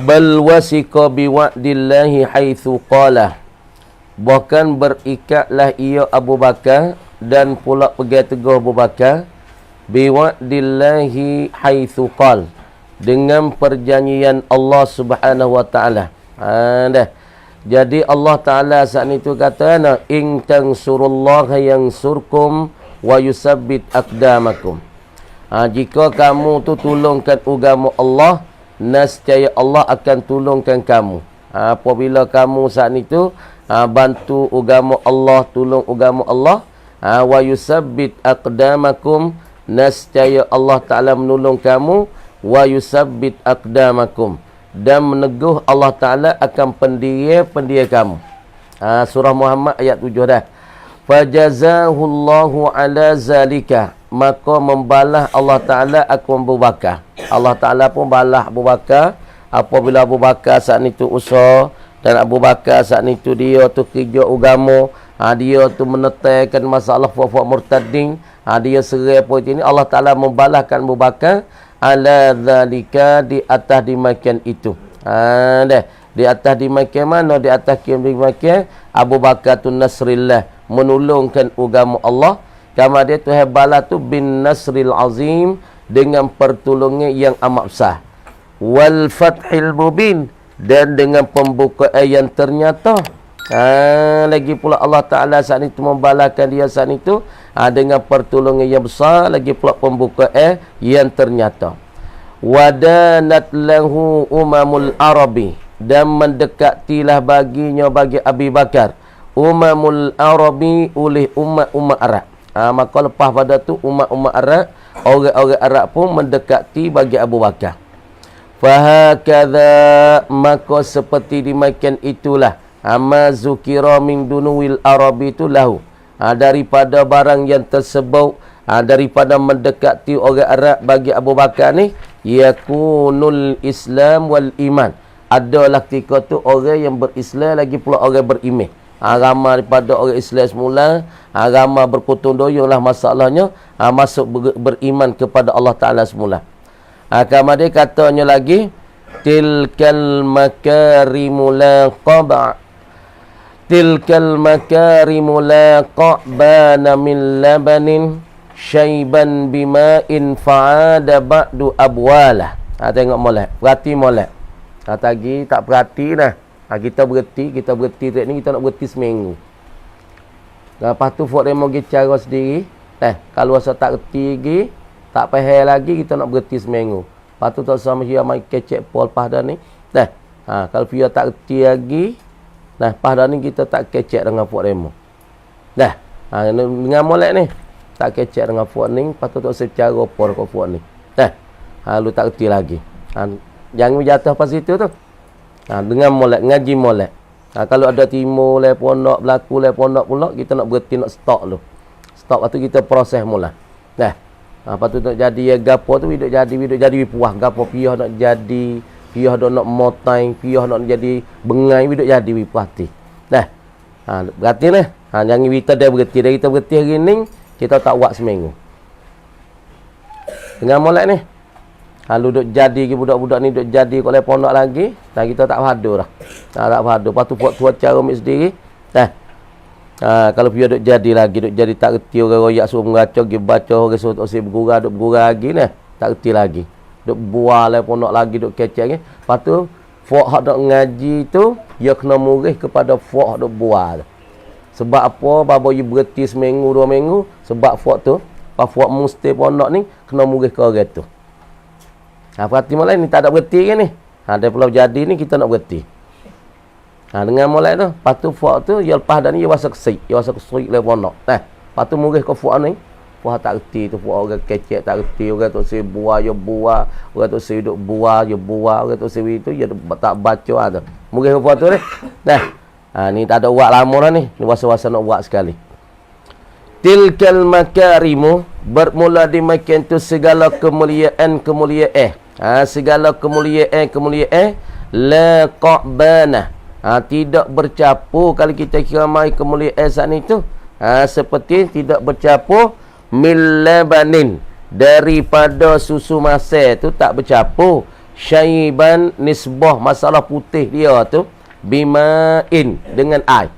Bal wasiqa biwa'dillahi haitsu qala. Bahkan berikatlah ia Abu Bakar dan pula pegang teguh Abu Bakar biwa'dillahi haitsu qala, dengan perjanjian Allah Subhanahu wa taala. Dah. Jadi Allah Taala saat itu kata in tansurullaha yansurkum wa yusabbit aqdamakum. Jika kamu tu tolongkan agama Allah, nescaya Allah akan tolongkan kamu. Apabila kamu saat itu bantu agama Allah, tolong agama Allah, wa yusabbit aqdamakum, nescaya Allah Taala menolong kamu, wa yusabbit aqdamakum, dan meneguh Allah Ta'ala akan pendiri kamu. Surah Muhammad ayat 7 dah. Fajazahullahu ala zalika, maka membalas Allah Ta'ala aku Abu Bakar. Allah Ta'ala pun balas Abu Bakar apabila Abu Bakar saat itu usaha, dan Abu Bakar saat itu dia tu kerja agama, dia tu menetekan masalah fuak-fuak murtadin, dia serai poin ini. Allah Ta'ala membalaskan Abu Bakar ala zalika, di atas dimakan itu. Dah. Di atas dimakan mana? Di atas dimakan Abu Bakar tu nasrillah, menolongkan agama Allah. Kama dia tu hebala tu bin nasril azim, dengan pertolongan yang amat besar. Wal fathil mubin, dan dengan pembukaan yang ternyata. Lagi pula Allah Ta'ala saat itu membalaskan dia saat itu dengan pertolongan yang besar, lagi pula pembukaan yang ternyata. Wadanat lahu umamul arabi, dan mendekatilah baginya, bagi Abi Bakar, umamul arabi, oleh umat-umat Arab. Maka lepas pada tu umat-umat Arab, orang-orang Arab pun mendekati bagi Abu Bakar. Fahakadha, maka seperti dimakan itulah amma zukira min dunuwil arabi tu lahu, daripada barang yang tersebut, daripada mendekati orang Arab bagi Abu Bakar ni, yakunul Islam wal iman, adalah ketika tu orang yang berislam lagi pula orang beriman. Ramai daripada orang Islam semula, ramai berkutun doyong lah masalahnya, masuk beriman kepada Allah Ta'ala semula. Kamar dia katanya lagi, tilkal makarimu la qaba', tilkal makarimu la qa'bana min labanin syaiban bima'in fa'ada ba'du abwalah. Tengok molek, perhati molek. Tadi tak perhati dah. Kita berhenti tak ni, kita nak berhenti seminggu. Lepas tu Fok Remo pergi cara sendiri. Kalau rasa tak reti lagi, tak faham lagi, kita nak berhenti seminggu. Lepas tu tak sama dia main kecek pol pada ni. Kalau dia tak reti lagi, pada ni kita tak kecek dengan Fok Remo. Dengan molek ni, tak kecek dengan Fok ni, lepas tu tak secara pol ke Fok ni. Lu tak reti lagi. Jangan jatuh pas situ tu. Dengan molek, ngaji molek. Kalau ada timur le pondok, berlaku le pondok pula, kita nak berhenti, nak stop dulu. Stop, lepas tu kita proses mula. Lepas tu nak jadi gapo tu, hidup jadi puah. Gapo piyah nak jadi, piyah nak motai, piyah nak jadi bengai, hidup jadi puah ti. Berarti ni. Jangan kita dah berhenti. Dah kita berhenti hari ni, kita tak buat seminggu. Dengan molek ni. Kalau duduk jadi budak-budak ni duduk jadi oleh pondok lagi, kita tak padu dah. Tak padu. Lepas tu buat cara ambil sendiri. Kalau dia duduk jadi lagi, duduk jadi tak reti, orang royak suruh mengaca, pergi baca, orang suruh tak usah bergurau, duduk bergurau lagi ni. Tak reti lagi. Duduk buah oleh pondok lagi, duduk kecek lagi. Lepas tu, Fok hak duk ngaji tu, dia kena murih kepada Fok hak duk buah. Sebab apa? Babo you berhenti seminggu, 2 minggu. Sebab Fok tu, Fok mesti pondok ni, kena murih ke orang tu. Perhati mulai ni tak ada berhenti kan ni. Dia pulau jadi ni kita nak berhenti. Dengan mulai tu, lepas tu Fok tu, dia lepas dah ni, dia rasa kesik. Dia rasa kesik le pondok. Lepas tu murih ke Fok ni. Fok tak reti tu, Fok orang kecek tak reti. Orang tu si buah, dia buah. Orang tu si duduk buah, dia buah. Orang tu si itu, dia tak baca tu. Murih ke Fok tu ni. Ni tak ada uak lama dah ni. Ni rasa-rasa nak uak sekali. Tilkal makarimu, bermula dimakan tu segala kemuliaan. Segala kemuliaan la qa'bana, tidak bercampur. Kalau kita kira mai kemuliaan saat itu, seperti tidak bercampur min labanin, daripada susu masak tu tak bercampur. syaiban nisbah masalah putih dia tu bima'in dengan air.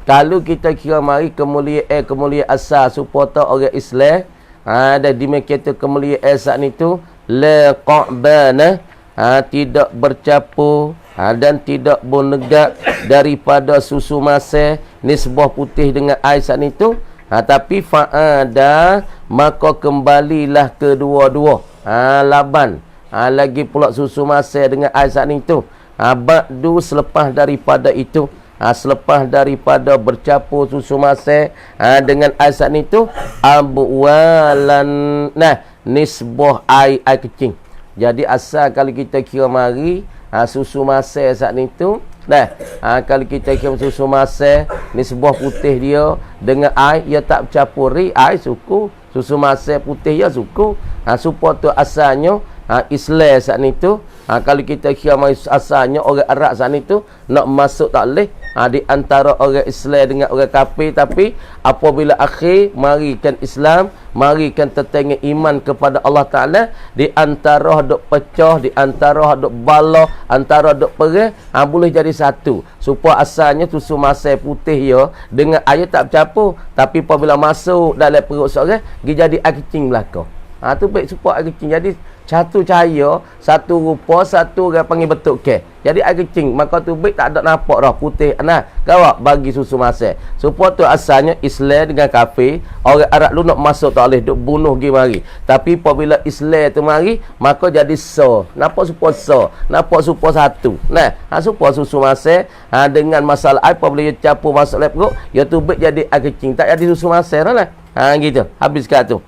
Kalau kita kira mari kemuliaan asal supaya orang Islam ada di kita kemuliaan saat itu la qa'bana tidak bercampur dan tidak bernegak daripada susu masal nisbah putih dengan air saat itu. Tapi fa'ada maka kembalilah kedua-dua laban lagi pula susu masal dengan air saat itu. Ba'du selepas daripada itu, selepas daripada bercampur susu masal dengan air saat itu, abwalan nisbah air kecing. Jadi asal kalau kita kira mari susu masal saat itu, kalau kita kira susu masal nisbah putih dia dengan air, ia tak bercampuri air suku, susu masal putih dia suku. Supaya tu asalnya Islam saat itu, kalau kita kira mari asalnya orang Arab saat itu nak masuk tak boleh di antara orang Islam dengan orang kafir. Tapi apabila akhir marikan Islam, marikan tetangga iman kepada Allah Ta'ala, di antara dok pecah, di antara dok bala, antara dok perang, boleh jadi satu. Supaya asalnya susu masal putih ya dengan air tak bercampur, tapi apabila masuk dalam perut seorang, dia jadi air kecing belakang. Tu baik supaya air kecing. Jadi satu cahaya, satu rupa, satu orang panggil betul ke. Jadi air kecing, maka tu baik tak ada nampak dah putih. Kawak bagi susu masal. Supaya tu asalnya Islam dengan kafir, orang Arab lu nak masuk tak boleh, duk bunuh pergi mari. Tapi apabila Islam tu mari, maka jadi so. Nampak supaya so, nampak supaya satu. Supaya susu masal dengan masalah air, apabila dia campur masuk dalam perut, dia tu baik jadi air kecing, tak jadi susu masal lah. Gitu. Habis kat tu.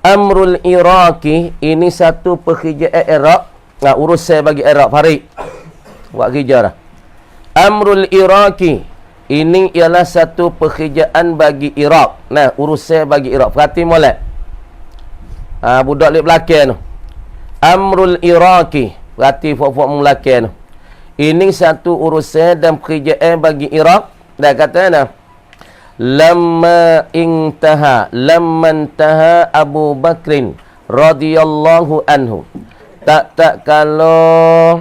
Amrul Iraqi, ini satu pekerjaan Iraq. Urus saya bagi Iraq, Farid. Buat kerja dah. Amrul Iraqi, ini ialah satu pekerjaan bagi Iraq. Urus saya bagi Iraq. Perhati molek. Budak lep belakang tu. Amrul Iraqi. Perhati fok-fok belakang tu. Ini satu urusan dan pekerjaan bagi Iraq. Dah kata lamma intaha Abu Bakrin radhiyallahu anhu, tak kalau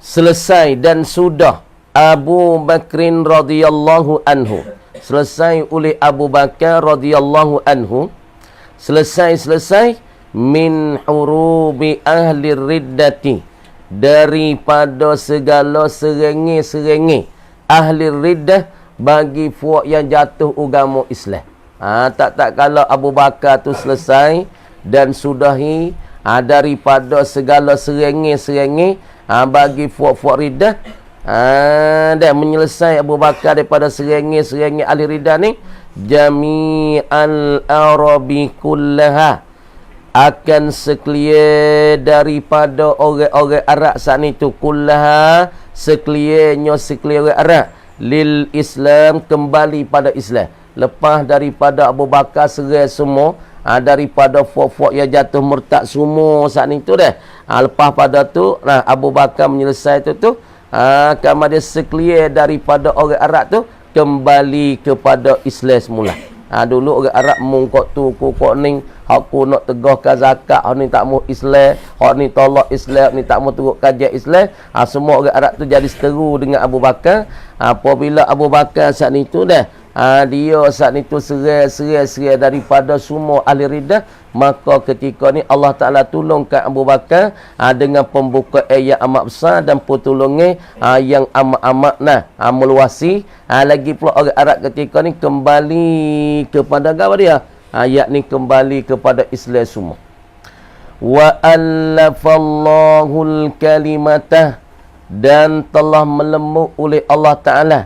selesai dan sudah Abu Bakrin radhiyallahu anhu, selesai oleh Abu Bakar radhiyallahu anhu, selesai min hurubi ahli riddati, daripada segala serengi ahli riddah, bagi fuak yang jatuh agama Islam. Tak kalau Abu Bakar tu selesai dan sudahi daripada segala serengi bagi fuak-fuak riddah, dan menyelesai Abu Bakar daripada serengi ahli riddah ni, jami'al arabi kullaha, akan sekalian daripada orang-orang Arab saat itu, kullaha sekaliannya orang Arab, lil Islam, kembali pada Islam. Lepas daripada Abu Bakar serai semua, daripada fuak-fuak yang jatuh murtad semua saat itu dah. Lepas pada tu Abu Bakar menyelesai tu kamar dia sekalian daripada orang Arab tu kembali kepada Islam semula. Dulu orang Arab mungkok tu kok ning hak ku nak tegahkan zakat, hak ni tak mau Islam, hak ni tolak Islam, ni tak mau turut kajian Islam. Semua orang Arab tu jadi seteru dengan Abu Bakar. Apabila Abu Bakar saat itu dah dia saat itu serai daripada semua ahli riddah, maka ketika ni Allah Ta'ala tolongkan Abu Bakar dengan pembukaan yang amat besar dan pertolongan yang amat meluasi. Lagi pula orang Arab ketika ni kembali kepada agama dia, yakni kembali kepada Islam semua. Wa allafallahul kalimatah, dan telah melembut oleh Allah Ta'ala,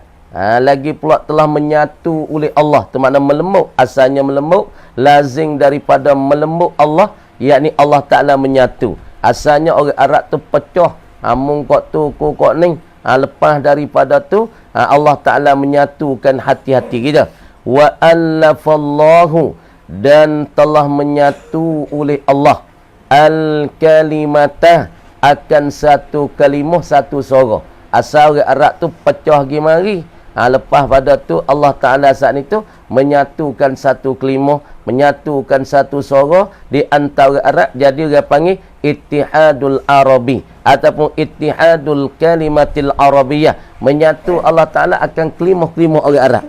lagi pula telah menyatu oleh Allah. Itu makna melembut, asalnya melembut lazim daripada melembut Allah, yakni Allah Ta'ala menyatu. Asalnya orang Arab tu pecah, mungkok tu kok ni. Lepas daripada tu Allah Ta'ala menyatukan hati-hati kita. Wa allafallahu, dan telah menyatu oleh Allah al-kalimatah, akan satu kalimah, satu suara. Asal orang Arab tu pecah pergi mari. Lepas pada tu Allah Ta'ala saat itu menyatukan satu kalimah, menyatukan satu suara di antara Arab. Jadi dia panggil ittihadul arabi ataupun ittihadul kalimatil arabiyah, menyatu Allah Ta'ala akan kelimah-kelimah orang Arab.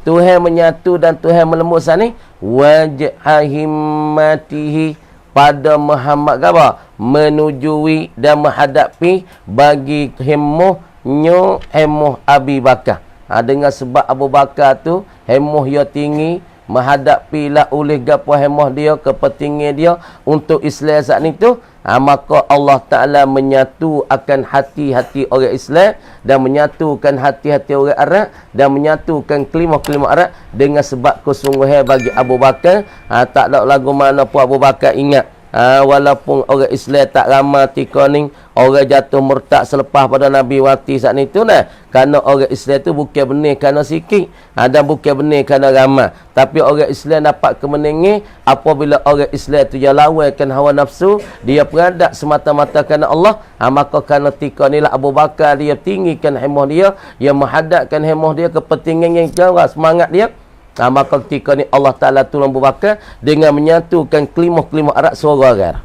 Tuhan menyatu dan Tuhan melembutkan ni wajhahimmatihi pada Muhammad apa? Menujui dan menghadapi bagi hemohnya hemoh Abi Bakar. Dengan sebab Abu Bakar tu hemoh dia tinggi, menghadapilah oleh gapo hemoh dia, kepentingan dia untuk Islam saat ni tu, maka Allah Ta'ala menyatu akan hati-hati orang Islam dan menyatukan hati-hati orang Arab dan menyatukan kelimah-kelimah Arab dengan sebab kesungguhan bagi Abu Bakar. Tak ada lagu mana pun Abu Bakar ingat. Walaupun orang Islam tak ramai tika ni, orang jatuh murtad selepas pada Nabi wati saat ni tu nah. Kerana orang Islam tu bukan benar kerana sikit, dan bukan benar kerana ramai. Tapi orang Islam dapat kemenangan apabila orang Islam tu dia lawankan hawa nafsu, dia beradak semata-mata kerana Allah. Maka kerana tika ni lah Abu Bakar dia tinggikan hemah dia, dia menghadapkan hemah dia, kepentingan yang jauh, semangat dia. Maka ketika ni Allah Ta'ala tolong Abu Bakar dengan menyatukan kelimah-kelimah Arab suara orang.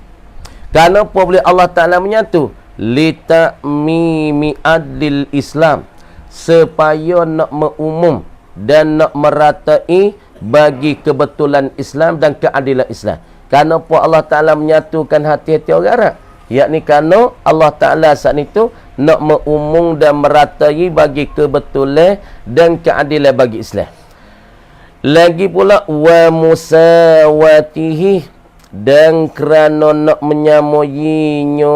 Kerana apa boleh Allah Ta'ala menyatu? Lita'mimi adlil Islam, supaya nak mengumum dan nak meratai bagi kebetulan Islam dan keadilan Islam. Kerana apa Allah Ta'ala menyatukan hati-hati orang Arab? Yakni kerana Allah Ta'ala saat itu nak mengumum dan meratai bagi kebetulan dan keadilan bagi Islam. Lagi pula wa musawatihi, dan kerana nak menyamoinya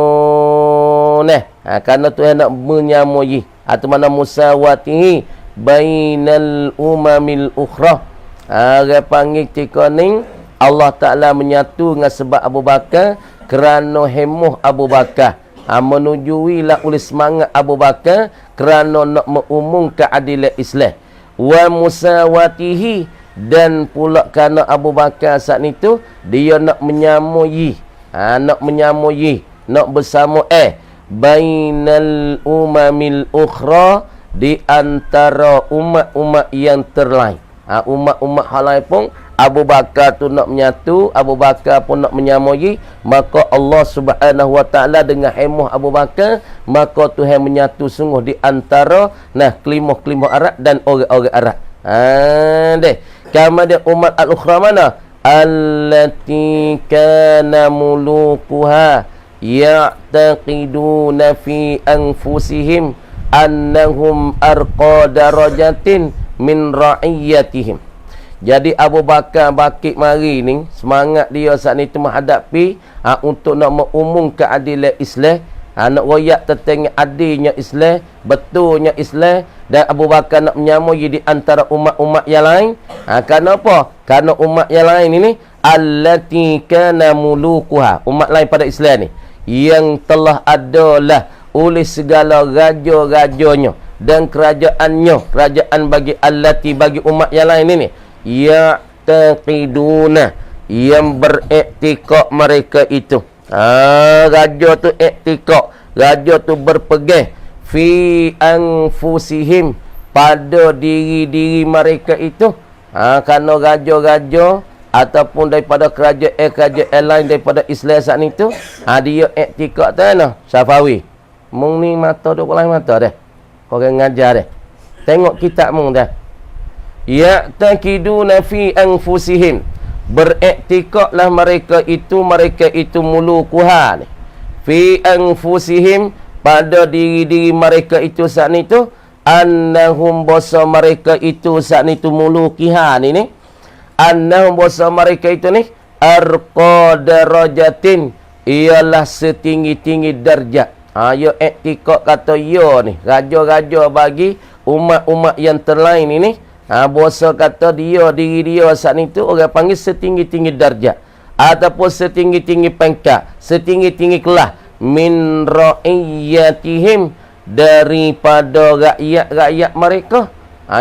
kerana Tuhan nak menyamoi atau mana musawatihi bainal umamil ukhra. Orang panggil tika ni Allah Ta'ala menyatu dengan sebab Abu Bakar kerana hemoh Abu Bakar, menujuilah oleh semangat Abu Bakar kerana nak mengumumkan keadilan Islam. Wa musawatihi, dan pula kerana Abu Bakar saat itu dia nak menyamui, nak bersama bainal umamil ukhra, di antara umat-umat yang terlain. Umat-umat hal lain pun Abu Bakar tu nak menyatu, Abu Bakar pun nak menyamui, maka Allah Subhanahu Wa Ta'ala dengan hemah Abu Bakar, maka Tuhan menyatu sungguh di antara kelimah-kelimah Arab dan orang-orang Arab. Kemudian umat al-ukhra mana? Allati kana mulukuha ya'taqiduna fi anfusihim annahum arqa darajatin min ra'iyatihim. Jadi Abu Bakar bakit mari ni, semangat dia saat ni tu menghadapi untuk nak mengumum keadilan Islam, nak royak tentang adilnya Islam, betulnya Islam, dan Abu Bakar nak menyamui di antara umat-umat yang lain. Kerana apa? Kerana umat yang lain ini allati kana mulukuha, umat lain pada Islam ni yang telah adalah oleh segala raja-rajanya dan kerajaannya, kerajaan bagi allati bagi umat yang lain ini, ya'taqiduna, yang beriktikad mereka itu. Raja tu iktikad, raja tu berpegang fi anfusihim, pada diri-diri mereka itu. Kerana raja-raja ataupun daripada kerajaan lain daripada Islam saat itu, dia iktikad tanah Safawi. Mung ni mata duk lain mata dah. Korang ngajar dah. Tengok kitab mung dah. Ya'taqiduna fi anfusihim, beriktikadlah mereka itu mulukuha ni. Fi anfusihim, pada diri-diri mereka itu saat itu, annahum basa mereka itu saat itu mulukiha ni, annahum basa mereka itu ni arqa darajatin, ialah setinggi-tinggi darjat. Ya iktikad kata ya ni, raja-raja bagi umat-umat yang terlain ini, bahasa kata dia, diri dia saat itu orang panggil setinggi-tinggi darjat ataupun setinggi-tinggi pangkat, setinggi-tinggi kelas min ra'iyatihim, daripada rakyat-rakyat mereka.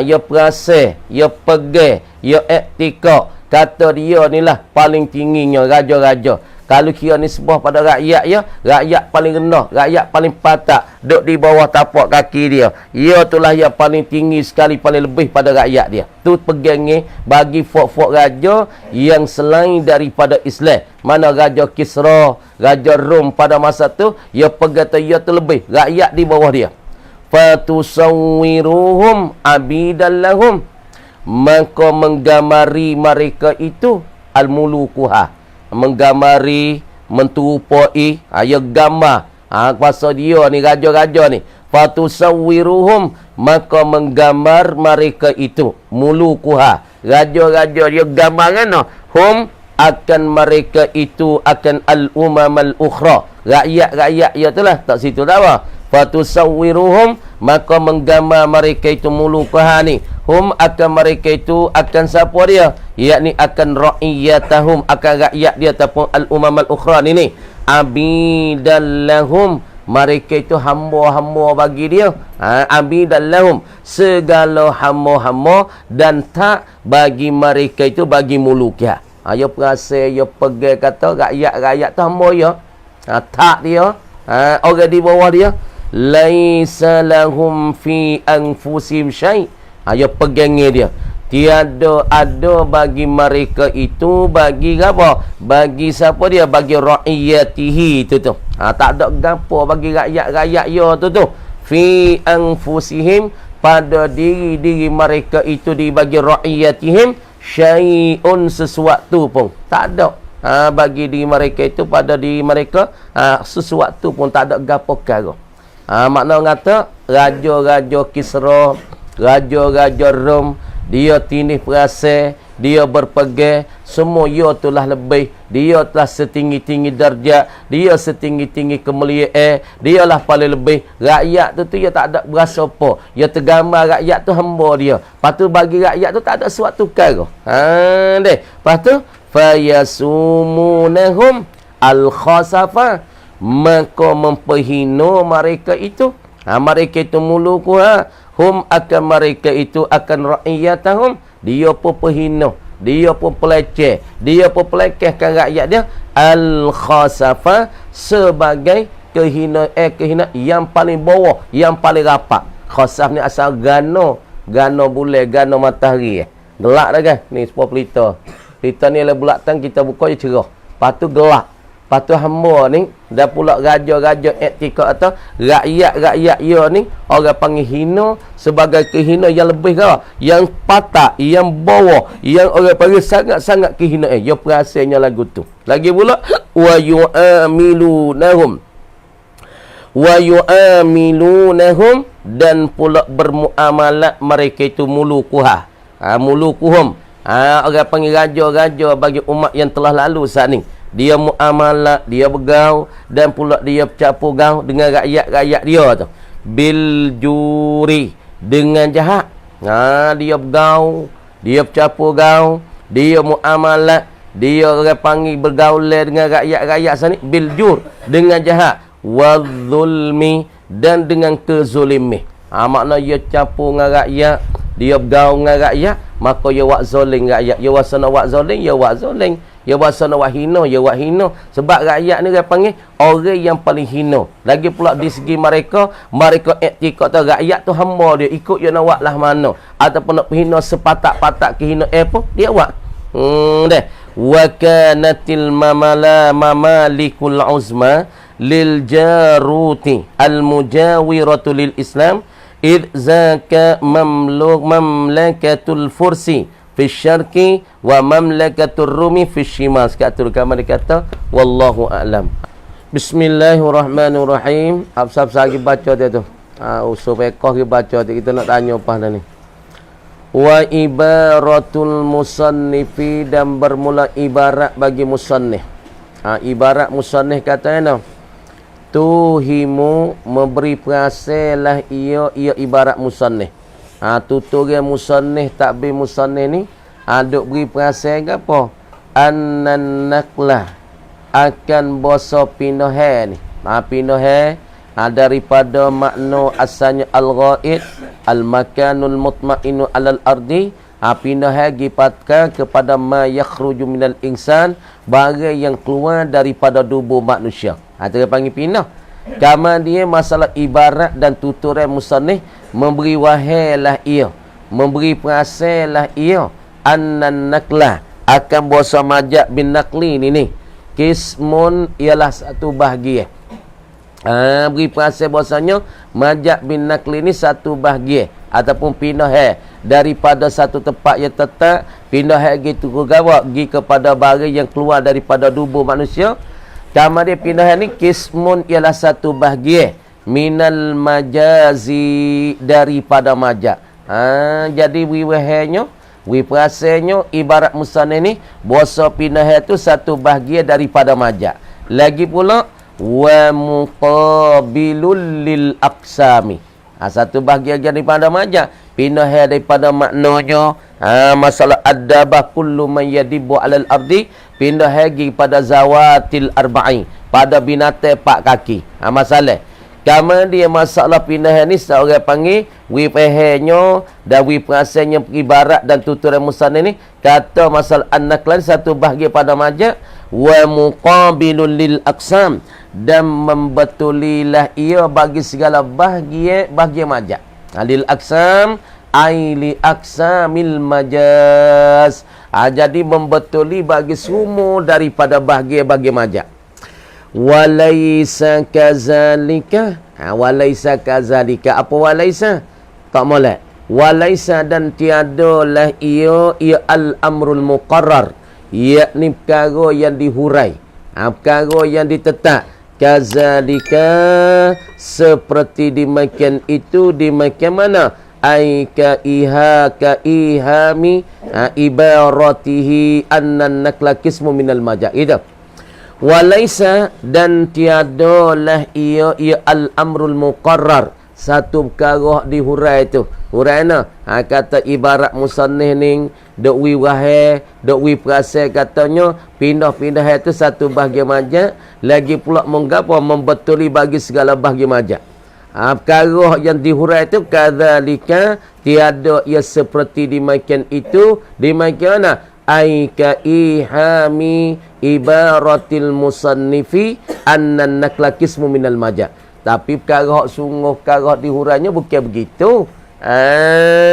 Ya perasa, ya pegang, ya iktikad kata dia ni lah paling tingginya raja-raja. Kalau kira nisbah pada rakyat ya, rakyat paling rendah, rakyat paling patak, duduk di bawah tapak kaki dia. Ia itulah yang paling tinggi sekali, paling lebih pada rakyat dia. Tu pegangnya bagi fok-fok raja yang selain daripada Islam. Mana Raja Kisra, Raja Rom pada masa tu, ia pegang ia tu lebih, rakyat di bawah dia. Fatusawwiruhum abidan lahum, maka menggamari mereka itu al-mulukuha, menggamari, menturupai, ya gambar. Kuasa dia ni, raja-raja ni. Fatusawwiruhum, maka menggambar mereka itu. Mulukuha, raja-raja dia gambar kan? Hum, akan mereka itu, akan al-umam al-ukhra. Rakyat-rakyat ya itulah. Tak situ tak apa. Fatusawwiruhum, maka menggambar mereka itu mulukuha ni. Hum, akan mereka itu, akan siapa dia? Yakni akan ra'iyatahum, akan rakyat dia ataupun al-umam al-ukhra ni. Abidan lahum, mereka itu hamba-hamba bagi dia. Abidan lahum, segala hamba-hamba, dan tak bagi mereka itu, bagi muluknya. Ya perasa, ya pegang kata rakyat-rakyat tu hamba ya. Tak dia, orang di bawah dia. Laisa lahum fi anfusihim syai'. Ya pegangnya dia. Tiada ada bagi mereka itu, bagi apa? Bagi siapa dia? Bagi ra'iyatihi tu. Tak ada gapo bagi rakyat-rakyat ya tu. Fi anfusihim, pada diri-diri mereka itu, dibagi ra'iyatihim syai'un, sesuatu pun tak ada. Bagi diri mereka itu, pada diri mereka sesuatu pun tak ada gapo perkara. Makna kata raja-raja Kisra, raja-raja Rom, dia tindih perasaan, dia berpegang, semua ia telah lebih, dia telah setinggi-tinggi darjat, dia setinggi-tinggi kemuliaan, dia lah paling lebih. Rakyat tu dia tak ada berasa apa, dia tergambar rakyat tu hamba dia. Lepas tu bagi rakyat tu tak ada suatu perkara. Lepas tu fayasumunahum al-khasafa, maka memperhina mereka itu. Mereka itu mulukuha, hum, akan mereka itu, akan ra'iyatahum, dia pun perhina, dia pun peleceh, dia pun pelekehkan rakyat dia. Al-khasafa, sebagai kehina yang paling bawah, yang paling rapat. Khasaf ni asal gano bulan, gano matahari. Gelak dah kan? Ni sebuah pelita. Pelita ni lah bulat tang, kita buka je cerah. Lepas tu gelak. Lepas tu hamba ni, dah pula raja-raja etika atau rakyat-rakyat ia ni, orang panggil hina sebagai kehina yang lebih kau, yang patak, yang bawah, yang orang panggil sangat-sangat kehina. Dia perasaannya lagu tu. Lagi pula, wa yu'amilunahum, dan pula bermuamalat mereka itu mulukuha. Mulukuhum. Orang panggil raja-raja bagi umat yang telah lalu saat ni. Dia muamalah, dia bergaul, dan pula dia bercampur gaul dengan rakyat-rakyat dia tu. Bil juri, dengan jahat. Dia bergaul, dia bercampur gaul, dia muamalah, dia orang panggil bergaul dengan rakyat-rakyat sana. Bil jur, dengan jahat. Wadzulmi, dan dengan kezulimi. Makna dia campur dengan rakyat, dia bergaul dengan rakyat, maka dia buat zalim rakyat. Dia wasa nak buat zalim, dia buat zalim. Dia wasa nak buat hina, dia buat hina. Sebab rakyat ni dia panggil orang yang paling hina. Lagi pula di segi mereka etika tu, rakyat tu hamba dia, ikut dia nak buat lah mana. Ataupun nak hina sepatak-patak kehina pun dia buat. Wa kanatil mamalikul uzma lil jaruti al mujawiratu lil Islam id zaka mamlakatul fursi fi syarqi wa mamlakatur rumi fi syimal. Sekarang kamar dia kata wallahu a'lam. Bismillahirrahmanirrahim. Apa-apa lagi baca dia tu. Usul fiqh kita baca dia, kita nak tanya apa dah ni. Wa ibaratul musannifi, dan bermula ibarat bagi musannif. Ibarat musannif katanya tuhimu, memberi perasalah ia ibarat musannif. Tutur musannif, takbir musannif ni duk beri perasaan ke apa? Annan naklah, akan boso pinohe ni. Pinohe daripada makna asalnya al-ghaid, al-makanul mutmainu alal ardi, pindah lagi kepada ma yakhruju minal insan, barang yang keluar daripada tubuh manusia. Itu dia panggil pindah. Kemudian masalah ibarat dan tuturan musannif memberi wahailah ia, memberi perasalah ia annan naklah akan bahasa majak bin nakli ni kismun ialah satu bahagian. Beri perasaan bahasanya majak bin nakli ni satu bahagian ataupun pindah daripada satu tempat yang tetap, pindah gitu gawak pergi kepada barang yang keluar daripada tubuh manusia. Kemudian pindah ni kismun ialah satu bahagian minal majazi daripada majak. Jadi wiwahnya, perasaannya ibarat musannif ni bahasa pindah itu satu bahagian daripada majak. Lagi pula wa muqabilul lil aqsami. Satu bahagian daripada majak, pindah daripada maknanya masalah adabah kullu man yadibu alal ardi, pindah lagi pada zawatil arba'i, pada binatang 4 kaki. Masalah kemudian masalah pindah ni seorang panggil wipehnya dan wiperasannya ibarat dan tuturan musannif ni kata masalah an-naklan satu bahagian pada majak wa muqabilul lil aqsam, dan membetulilah ia bagi segala bahagian majak. Lil aqsam ai li aqsamil majaz. Jadi membetuli bagi semua daripada bahagian majak. Walaisa kazalika. Walaisa kazalika. Apa walaisa? Tak molek. Walaisa dan tiadalah ia al-amrul muqarrar, yakni perkara yang dihurai, perkara yang ditetap. Kazalika seperti demikian itu, demikian mana? Ai ka ihami ibaratihi annan nakla qismu minal majak. Itu. Walaisa dan tiadalah ia al-amrul muqarrar, satu perkara dihurai itu. Hurai na? Kata ibarat musannif ni dok wi wahai, dok wi perasaan katanya pindah-pindah itu satu bahagian majak, lagi pula mengapa membetuli bagi segala bahagian majak. Perkara yang dihurai itu kadzalika tiada ia seperti demikian itu, demikian mana? Ai ka ihami ibaratil musannifi annan nakla qismu minal majak. Tapi perkara sungguh perkara dihurainya bukan begitu.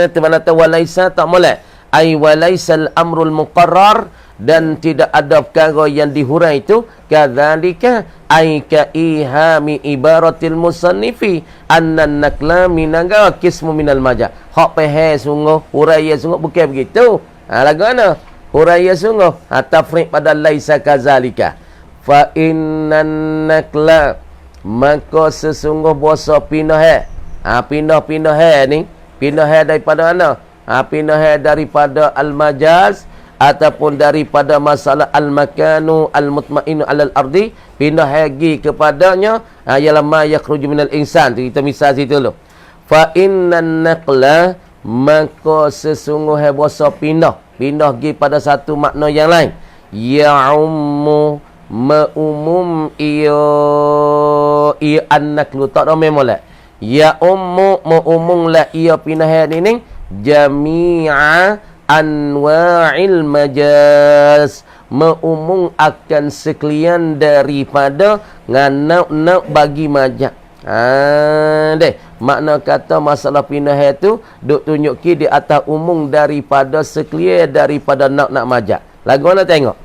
Tu mana tahu walaisa tak molek. Ai walaisal amrul muqarrar, dan tidak ada perkara yang dihurai itu kadzalika ai ka ihami ibaratil musannifi annan nakla minanga qismu minal majak. Hak pehe sungguh huraian sungguh bukan begitu. Lagu mana? Huraian sungguh tafriq pada laisa kadzalika. Fa innan nakla, maka sesungguh bahasa pindah pindah ni pindah daripada mana? Pindah daripada al-majaz ataupun daripada masalah al-makanu al-mutmainu alal ardi, pindah lagi kepadanya ialah ma yakhruju minal insan. Kita misal situ dulu. Fa innan naqla, maka sesungguh bahasa pindah pergi pada satu makna yang lain. Ya'ummu ma'umum ia an-naqlu, tak ada memolek. Ya ummu mu'umung la ia pindah ini jami'a anwa'il majaz, meumung akan sekalian daripada nganau-nau bagi majak. Deh makna kata masalah pindah itu duk tunjuki di atas umum daripada sekalian daripada nak majak. Lagu mana tengok?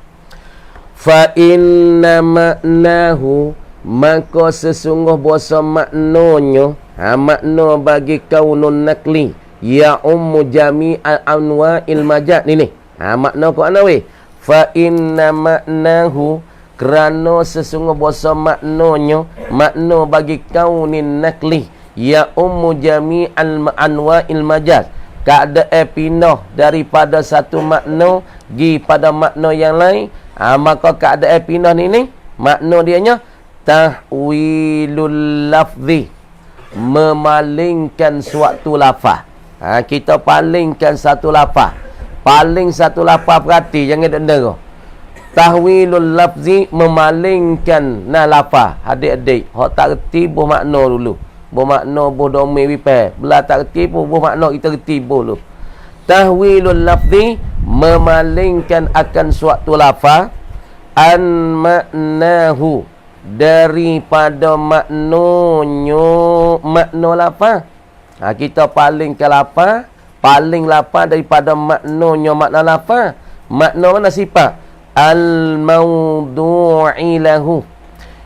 Fa inna ma'nahu, maka sesungguh bahasa maknanya makna bagi kaunun nakli ya ummu jami'al anwa'il majaz ni makna ko ana weh. Fa inna ma'nahu, kerana sesungguh bahasa maknanya makna bagi kaunin nakli ya ummu jami'al anwa'il majaz, keadaan pindah daripada satu makna pergi pada makna yang lain. Maka keadaan pindah ni makna dianya tahwilul lafzi, memalingkan suatu lafaz. Kita palingkan satu lafaz. Paling satu lafaz, perhati jangan dengar. Tahwilul lafzi, memalingkan lafaz. Adik-adik hak tak reti buh makna dulu. Buh makna buh domain wipai. Belah tak reti buh makna kita reti buh dulu. tahwilul lafzi, memalingkan akan suatu lafaz, an maknahu, daripada makna lafaz. Kita paling ke lafaz, paling lafaz daripada maknanya makna lafaz. Makna mana sifat? Al-mawdu'i lahu,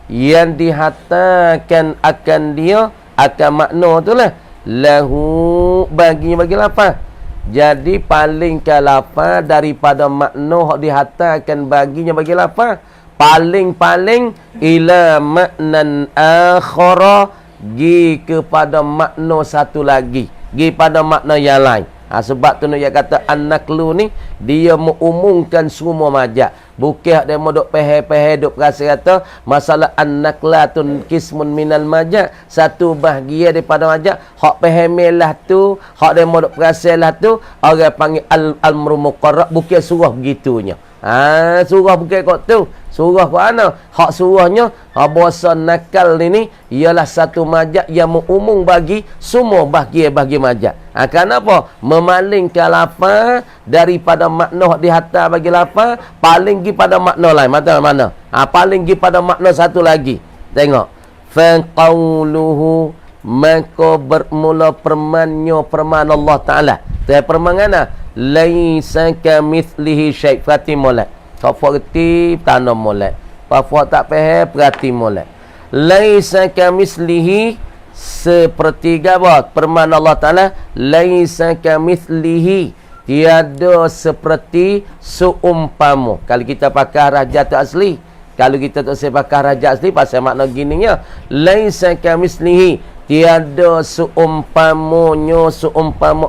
yang dihatakan akan dia, akan makna tu lah, lahu, bagi lafaz. Jadi paling ke lafaz daripada makna hak dihatakan baginya bagi lafaz. Paling-paling ila maknan akhara, gi kepada makna satu lagi, gi pada makna yang lain. Sebab tu nak kata an-naqlu ni dia mengumumkan semua majaz. Bukan dia mau duk pehe-pehe duk rasa kata masalah an-naqlatun qismun minal majaz, satu bahagian daripada majaz. Hak pehemelah tu, hak dia mau duk perasalah tu, orang panggil al-amru muqarrar, bukan surah begitunya. Surah bukan kok tu. Surah kok mana? Hak surahnya, bahasa nakal ini ialah satu majaz yang mengumum bagi semua bahagian-bahagian majaz. Kenapa? Memalingkan lafaz daripada makna di hatta bagi lafaz, paling pergi pada makna lain. Mana? Paling pergi pada makna satu lagi. Tengok. Fa qauluhu, maka bermula permannya perman Allah Ta'ala. Perman mana? Laisa kamithlihi syai'. Perhati molek. Kau perhati tanam molek. Kau tak faham, perhati molek. Laisa kamithlihi, seperti apa? Perman Allah Ta'ala. Laisa kamithlihi, tiada seperti seumpama. Kalau kita pakai rajat asli, kalau kita tak pakai rajat asli, pasal makna gininya. Laisa kamithlihi, tiada seumpama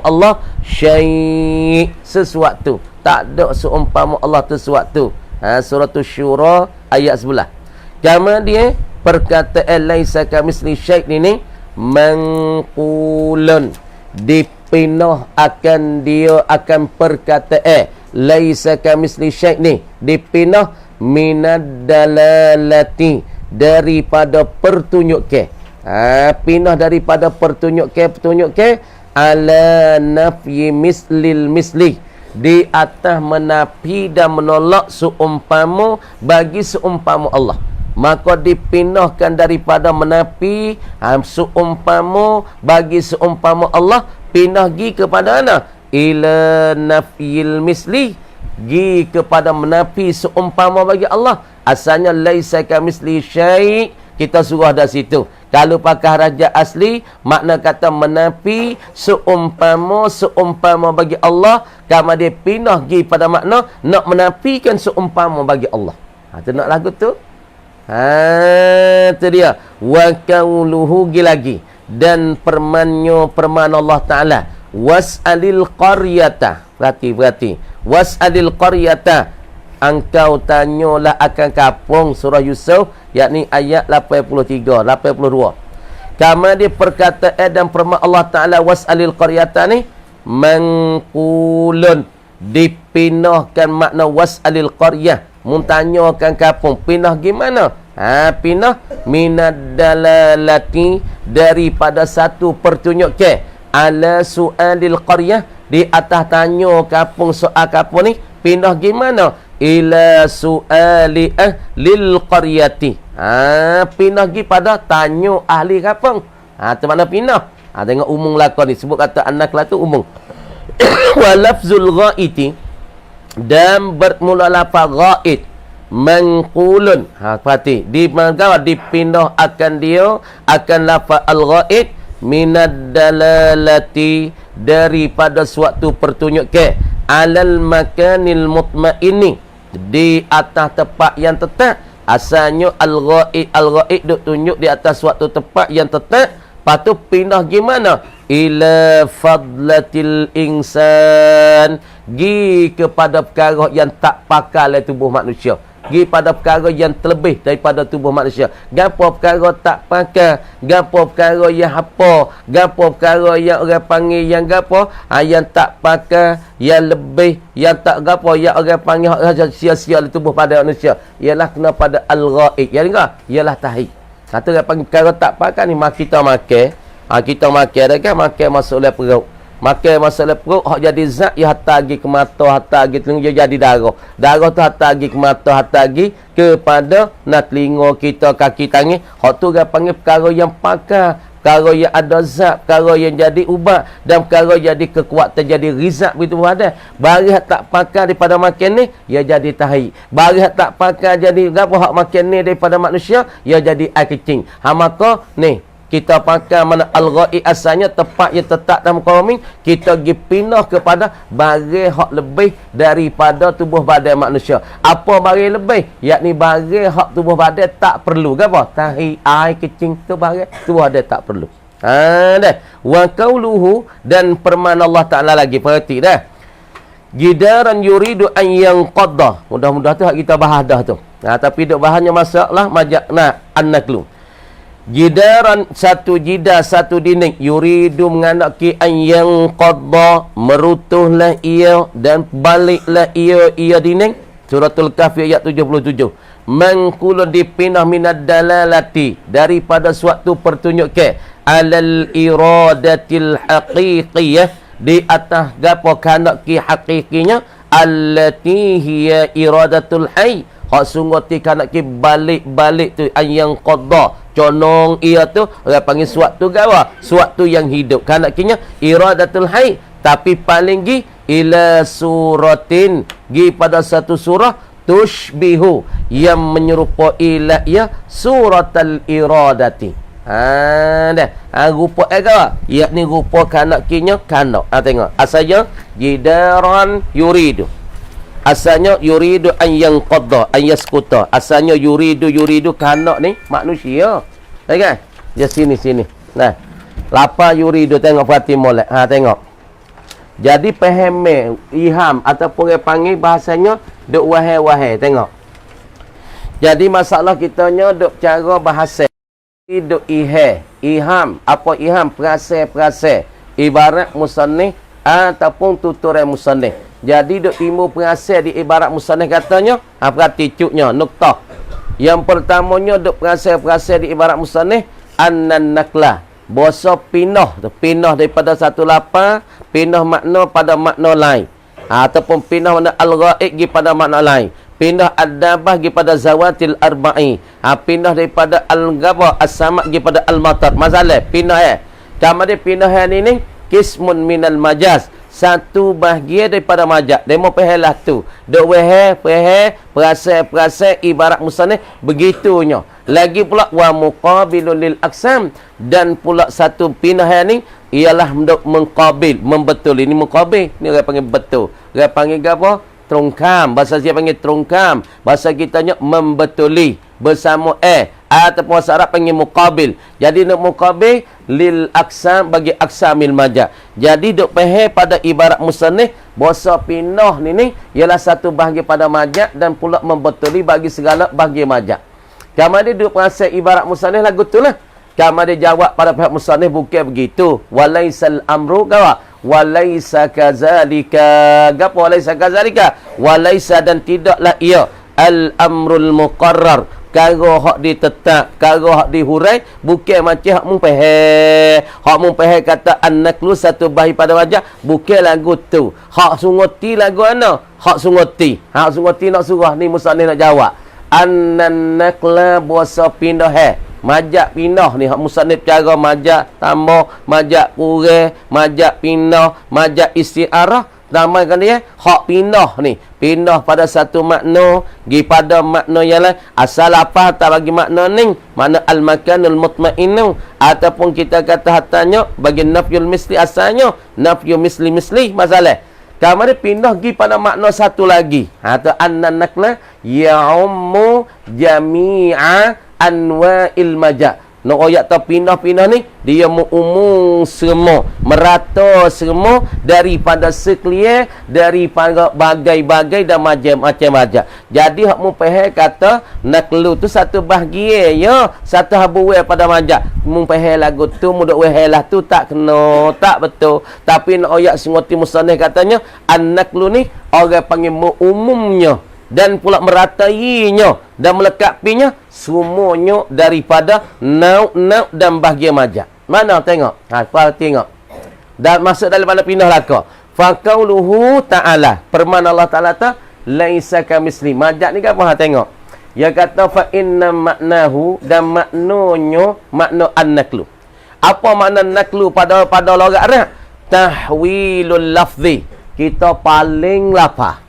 Allah syai', sesuatu. Tak ada seumpama Allah sesuatu. Surah Syura ayat 11. Kemudian perkataan laisa kamitsli syai' ini manqulun, dipinah akan dia akan perkataan laisa kamitsli syai' ni dipinah minad dalalati, daripada pertunjuk ke. Pinah daripada pertunjuk ke ala nafyi mislil misli, di atas menafi dan menolak seumpama bagi seumpama Allah. Maka dipinahkan daripada menafi seumpama bagi seumpama Allah, pinah gi kepada mana? Ila nafyil misli, gi kepada menafi seumpama bagi Allah. Asalnya laisa kamitsli syai', kita surah dari situ. Kalau pakai raja asli, makna kata menafi seumpama bagi Allah. Kamu dia pindah pergi pada makna nak menafikan seumpama bagi Allah. Tu nak lagu tu. Tu dia. Wa qauluhu lagi. Dan perman Allah Ta'ala. Was'alil qaryata. Berarti. Was'alil qaryata. Engkau tanyalah akan kampung, surah Yusuf, yakni ayat 83, 82. Kama dia perkataan dan firman Allah Ta'ala was'alil qaryata ni manqulun, dipinahkan makna was'alil qaryah, muntanyakan kampung. Pinah gimana? Pinah minad dalalati, daripada satu pertunjuk ke, ala su'alil qaryah, di atas tanya kampung soal kampung ni. Pindah gimana? Ila su'ali ahlil qaryati. Pindah pergi pada tanya ahli kampung. Tu mana pinah? Tengok umum lakon ni. Sebut kata an-naqlah tu umum. Wa lafzul ghaiti, dan bermula lafaz ghaid manqulun. Perhati. Dipindah akan dia, akan lafaz al-ghaid minad dalalati, daripada suatu pertunjuk ke, alal makanil mutmainni, di atas tempat yang tetap. Asalnya al-ghaid duk tunjuk di atas suatu tempat yang tetap. Lepas tu pindah gimana? Ila fadlatil insan, gi kepada perkara yang tak pakal oleh tubuh manusia, gi pada perkara yang terlebih daripada tubuh manusia. Gapo perkara tak pakai, gapo perkara yang apa, gapo perkara yang orang panggil yang gapo, yang tak pakai, yang lebih, yang tak gapo, yang orang panggil sia-sia di tubuh pada manusia, ialah kena pada al-ghaid. Ialah tahi. Satu orang panggil perkara tak pakai ni, kita makan. Kita makan dah kan, makan masuk dalam perut. Makan masalah perut, hak jadi zat, ia hantar pergi ke mata, hantar pergi telinga, dia jadi darah. Darah tu hantar pergi ke mata, hantar pergi kepada telinga kita, kaki, tangan. Hak tu dia panggil perkara yang pakar. Perkara yang ada zat, perkara yang jadi ubat, dan perkara jadi kekuatan, jadi rizak begitu ada. Bari hak tak pakar daripada makan ni, ia jadi tahi. Bari hak tak pakar jadi apa hak makan ni daripada manusia, ia jadi air kecing. Maka ni kita pakai mana al-ghaib asalnya tepat yang tetap dalam qawmin, kita pergi pindah kepada barang hak lebih daripada tubuh badan manusia. Apa barang lebih? Yakni barang hak tubuh badan tak perlu ke apa? Tahi, air, kecing tu barang tubuh badan tak perlu. Dah. Wa qauluhu, dan firman Allah Taala lagi, perhati dah. Gidaran yuridu an yanqadha. Mudah-mudahan tu hak kita bahas dah tu. Tapi duk bahannya masalah majakna an-naklu. Jidaran, satu jidar, satu dinding, yuridu menganaki an yang qadda, merutuhlah ia dan baliklah ia dinding. Suratul Kahfi ayat 77. Mangkulu dipinah minad dalalati, daripada suatu pertunjuk ke alal iradatil haqiqiyah, di atas gapo kanaki hakikinya, allati hiya iradatul hayy, hak sungguh ti kanaki balik-balik tu yang qadda, conong ia tu orang panggil suatu gawa, suatu yang hidup, kanakinya iradatul hayy. Tapi paling gi ila suratin, gi pada satu surah tushbihu, yang menyerupai la ya suratal iradati. Rupa gawa, yakni rupa kanakinya kanak. Tengok asalnya jidaran yuridu, asalnya yuridu an yanqadha, an yaskuta. Asalnya yuridu kanak ni manusia. Kan? Dia sini. Nah. Lapa yuridu, tengok perhati molek. Tengok. Jadi pahame iham ataupun orang panggil bahasanya duk wahai. Tengok. Jadi masalah kitanya duk cara bahasa. Duk iham. Apa iham? Perasa. Ibarat musannif ataupun tuturan musannif. Jadi duk timbul perasa di ibarat musannif katanya, perhati cuknya, nuktah. Yang pertamanya duk perasa di ibarat musannif, annan naklah, bahasa pindah daripada satu lapar, pindah makna pada makna lain. Ataupun pindah makna al-ghaib pergi pada makna lain. Pindah ad-dabah pergi pada zawatil arba'i. Pindah daripada al-ghabah as-samak pergi pada al-matar. Masalah pindah Sama dia pindah ni kismun minal majaz, satu bahagia daripada majaz. Demo pehelah tu. Duk perasa ibarat musannif begitunya. Lagi pula wa muqabilul lil aqsam, dan pula satu pindah ni ialah mengqabil, membetul. Ini muqabil, ni orang panggil betul. Orang panggil apa? Trungkam. Bahasa saya panggil trungkam. Bahasa kitanya membetuli bersama ataupun bahasa Arab panggil muqabil. Jadi nak muqabil lil aqsam, bagi aqsamil majaz. Jadi duk faham pada ibarat musannif, bahasa pindah ni ialah satu bahagian pada majaz, dan pula membetuli bagi segala bahagian majaz. Kamu dia duk perasa ibarat musannif lagu tu lah. Kamu dia jawab pada pihak musannif bukan begitu. Walaisal amru gawa, walaisa kazalika. Gapo walaisa kazalika? Walaisa, dan tidaklah ia al amrul muqarrar, karo hak ditetap, karo hak dihurai, bukan macam hak mumpehe kata an-naklu satu bahi pada wajah, bukan lagu tu. Hak sungoti lagu mana? Hak sungoti nak surah ni musannif nak jawab. An-nakla bahasa pindah majak pindah ni hak musannif cara majak tambah, majak kurang, majak pindah, majak istiarah. Namakan dia hak pindah ni, pindah pada satu makna pergi pada makna yang lain. Asal apa tak bagi makna ni, mana al-makanul mutmainnu, ataupun kita kata hatanya bagi nafyul misli, asalnya nafyu misli masalah. Kamu dia pindah pergi pada makna satu lagi. Atau annan nakla ya'ummu jami'a anwa'il majaz. Nak ayat tak pindah-pindah ni, dia umum semua, merata semua daripada sekalian, daripada bagai-bagai dan macam-macam majaz. Jadi hak mufaham kata naklu tu satu bahagian ya, satu habuwe pada majaz. Mufaham lagu tu mudah wahelah tu tak kena, tak betul. Tapi nak ayat sengoti musannif katanya an-naklu ni orang panggil umumnya, dan pula meratainya dan melekapinya semuanya daripada nauk dan bahagian majaz. Mana tengok? Tengok. Dan masuk dalam mana pindah laka. Fa qauluhu ta'ala. Firman Allah Ta'ala ta laisa kamisli. Majak ni apa hang tengok? Dia kata fa inna maknahu dan maknanya makna an-naklu. Apa makna naklu pada logat Arab? Tahwilul lafzi. Kita paling lapar.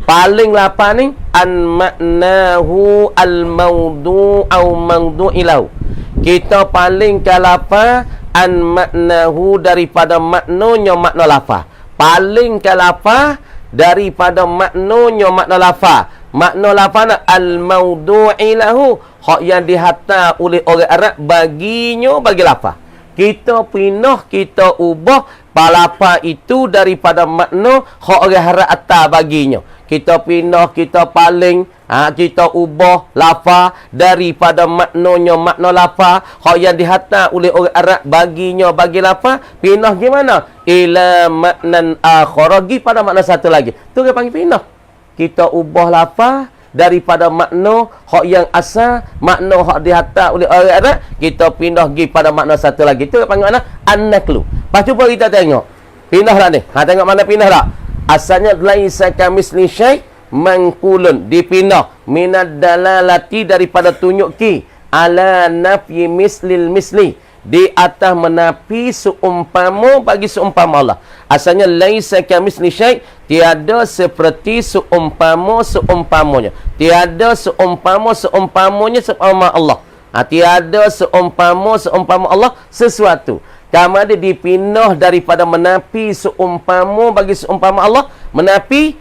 Paling ni an maknahu al-mawdu' au mawdu'ilau. Kita paling kalapa an maknahu daripada maknanya makna lafaz. Paling kalapa daripada maknanya makna lafaz. Makna lafaz al-mawdu'i lahu, hak yang dihantar oleh orang Arab baginya bagi lafaz. Kita pindah, kita ubah palapa itu daripada makna hak orang Arab hantar baginya. Kita pindah, kita paling, kita ubah lafaz daripada maknanya makna lafaz hak yang dihantar oleh orang Arab baginya bagi lafaz, pindah gimana? Ila maknan akhar, pada makna satu lagi. Tu dia panggil pindah. Kita ubah lafaz daripada makna hak yang asal, makna hak dihantar oleh orang Arab, kita pindah pergi pada makna satu lagi. Tu dia panggil makna an-naklu. Lepas tu kita tengok. Pindahlah ni. Tengok mana pindah tak? Asalnya laisa kamisli syai' mangkulun, dipindah minad dalalati daripada tunjuk ki ala nafyi mislil misli, di atas menapi seumpama bagi seumpama Allah. Asalnya laisa kamisli syai', tiada seperti seumpamanya. Tiada seumpamanya seumpama Allah. Tiada seumpama Allah sesuatu. Kamu ada dipindah daripada menapi seumpama bagi seumpama Allah, menapi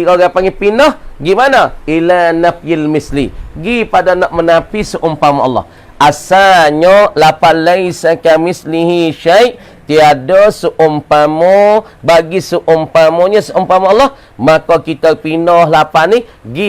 orang panggil pindah gimana? Ila nafyil misli, pada nak menapi seumpama Allah. Asalnya lapal laisa kamislihi syai', tiada seumpama bagi seumpamanya seumpama Allah, maka kita pindah lapal ni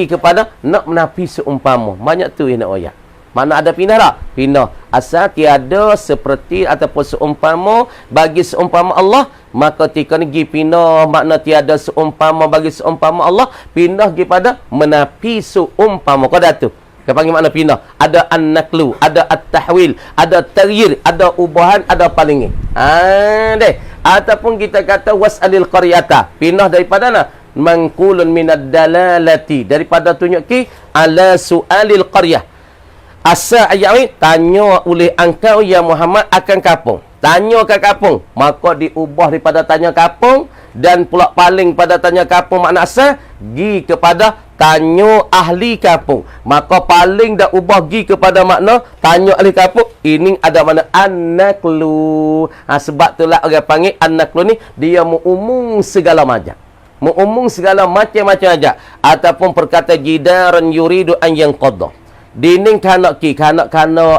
kepada nak menapi seumpama. Banyak tu yang nak ayat. Mana ada pindah tak? Pindah. Asal tiada seperti ataupun seumpama bagi seumpama Allah, maka tika ni pindah makna tiada seumpama bagi seumpama Allah, pindah pada menapi seumpama. Kau dah tu. Kau panggil makna pindah. Ada an-naklu, ada at-tahwil, ada taghyir, ada ubahan, ada palingin. Deh. Ataupun kita kata was'alil qaryata. Pindah daripada mana? Mangkulun minad dalalati. Daripada tunjuk ki ala su'alil qaryah. Asa ayat ni tanya oleh engkau ya Muhammad akan kapung. Tanya ke kapung, maka diubah daripada tanya kapung dan pula paling pada tanya kapung makna asal kepada tanya ahli kapung. Maka paling dah ubah kepada makna tanya ahli kapung. Ini ada makna an-naklu. Sebab itulah orang panggil an-naklu ni dia mengumum segala macam. Mengumum segala macam-macam aja. Ataupun perkata jidaran yuridu an yanqadha. Dinding kanak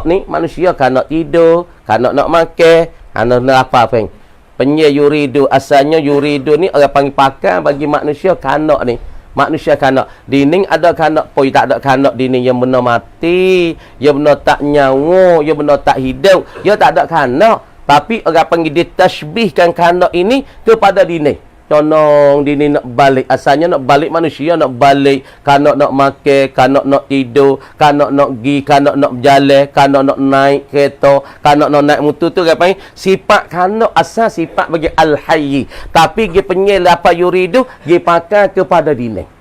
ni manusia kanak tidur, kanak nak makan, kanak nak apa peng. Penye yuridu, asalnya yuridu ni orang panggil pakai bagi manusia kanak ni. Manusia kanak. Dinding ada kanak poi, tak ada kanak dinding yang benar mati, yang benar tak nyawa, yang benar tak hidup, dia tak ada kanak. Tapi orang panggil ditashbihkan kanak ini kepada dinding. Conong dini nak balik, asalnya nak balik manusia, nak balik kanak nak makan, kanak nak tidur, kanak nak pergi, kanak nak berjalan, kanak nak naik kereta, kanak nak naik motor tu apa ni? Sifat kanak asal sifat bagi al-hayy. Tapi dia penyel apa yuridu, dia pakai kepada dini.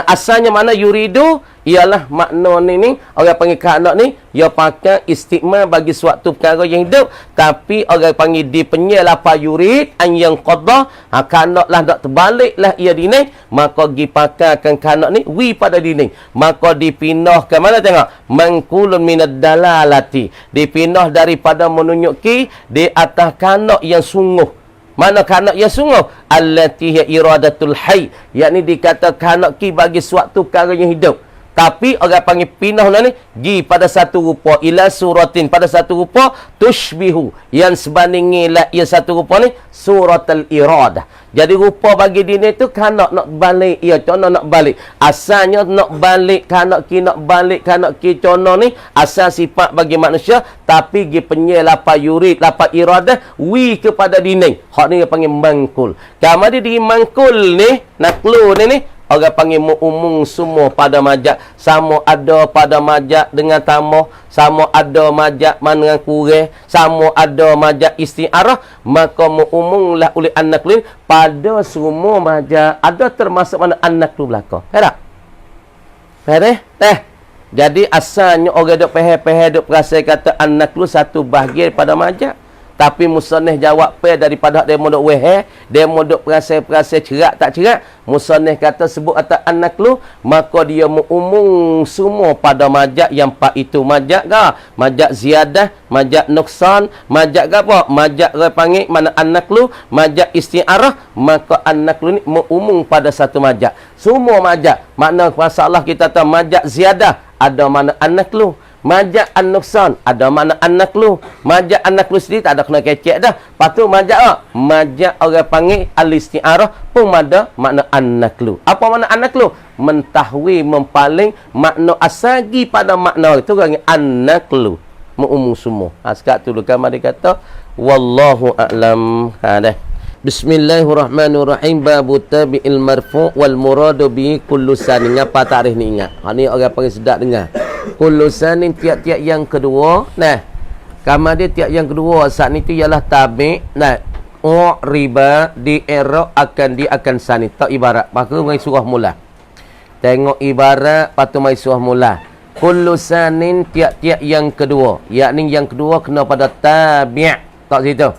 Asalnya mana yuridu ialah makna ni orang panggil kanak ni dia pakai istigma bagi suatu perkara yang hidup, tapi orang panggil dipenyel apa yurid an yang qadha, kanak lah nak terbaliklah ia dini, maka dipakaikan kanak ni pada dini, maka dipindah ke mana? Tengok mangkulun minad dalalati, dipindah daripada menunjuki di atas kanak yang sungguh. Mana kanak yang sungguh? Allati hiya iradatul hayy, yakni dikata kanak bagi suatu perkara yang hidup. Tapi orang panggil pindah ni pada satu rupa ila suratin, pada satu rupa tushbihu, yang sebandingi lah ia satu rupa ni suratul iradah. Jadi rupa bagi dini tu kanak nak balik, ia contoh nak balik. Asalnya nak balik kanak nak balik kanak contoh ni asal sifat bagi manusia, tapi dia penyel apa yurid, apa iradah kepada dini. Hak ni dia panggil mangkul. Kamu di mangkul ni naklu ni orang panggil umum semua pada majak. Sama ada pada majak dengan tambah, sama ada majak dengan kurang, sama ada majak isti'arah, maka umumlah oleh an-naqlin pada semua majak. Ada termasuk mana an-naqlu belaka. Faham tak? Jadi asalnya orang duk peheh-peheh duk perasa kata an-naqlu satu bahagian pada majak. Tapi musannif jawab daripada dia modok wehe, dia modok perasa-perasa cerak tak cerak. Musannif kata sebut atas an-naqlu, maka dia umum semua pada majak yang pak itu majak ke? Majak ziyadah, majak nuksan, majak ke apa? Majak orang panggil mana an-naqlu, majak isti'arah, maka an-naqlu ni umum pada satu majak. Semua majak. Makna masalah kita tahu majak ziyadah ada mana an-naqlu. Majak an-nuksan ada makna an-naqlu. Majak an-naqlu sendiri tak ada kena kecek dah. Lepas tu majak tak? Majak orang panggil al-isti'arah pun ada makna an-naqlu. Apa makna an-naqlu? Mentahwi, mempaling makna asagi pada makna itu orang an-naqlu. Umum semua. Sekat tu kan dia kata wallahu a'lam. Dah. Bismillahirrahmanirrahim. Babu tabi'il marfu' wal muradu bi kullu sanin. Apa tarikh ni ingat? Ni orang panggil sedap dengar. Kullu sanin tiap-tiap yang kedua. Nah, kama dia tiap yang kedua saat ni tu ialah tabi'. Nah, riba di i'rab akan sani. Tak ibarat. Maka mai surah mula. Tengok ibarat patu mai surah mula. Kullu sanin tiap-tiap yang kedua. Yakni yang kedua kena pada tabi'. Tak situ.